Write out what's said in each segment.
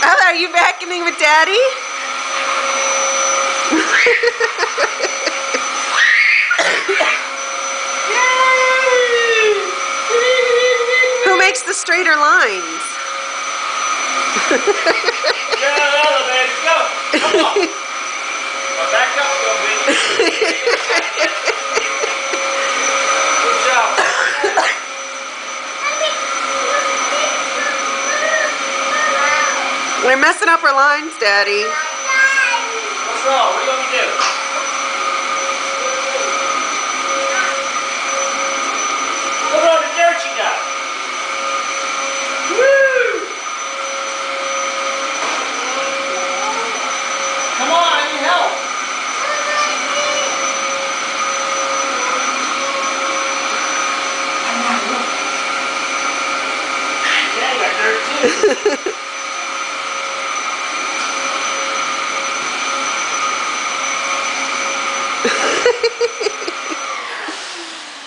Ella, are you vacuuming with Daddy? Who makes the straighter lines? Yeah, Ella, baby, go. Come on. Now back up a little bit. Good job. We're messing up our lines, Daddy. What's wrong? What do you want me to do? Look at all the dirt you got. Woo! Come on, I need help. Come on, look. Yeah, you got dirt too.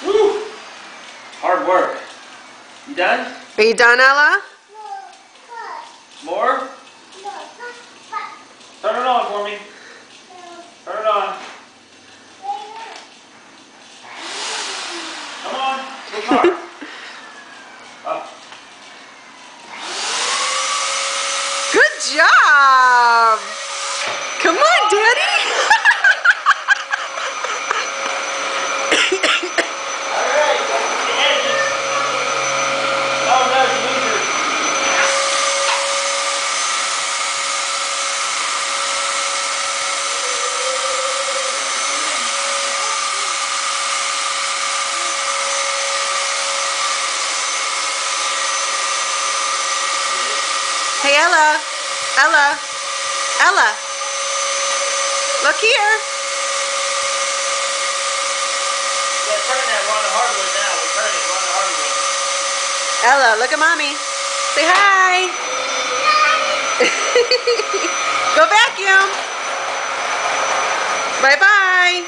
Woo! Hard work. You done? Are you done, Ella? More? Turn it on for me. Turn it on. Come on. Look hard. Up. Good job! Come on, Daddy! Alright, the edges. Oh no, you lose your... Hey, Ella. Ella. Ella. Look here. Yeah, turn that. We're on the hardwood now. We're turning. We're on the hardwood. Ella, look at Mommy. Say hi. Go vacuum. Bye-bye.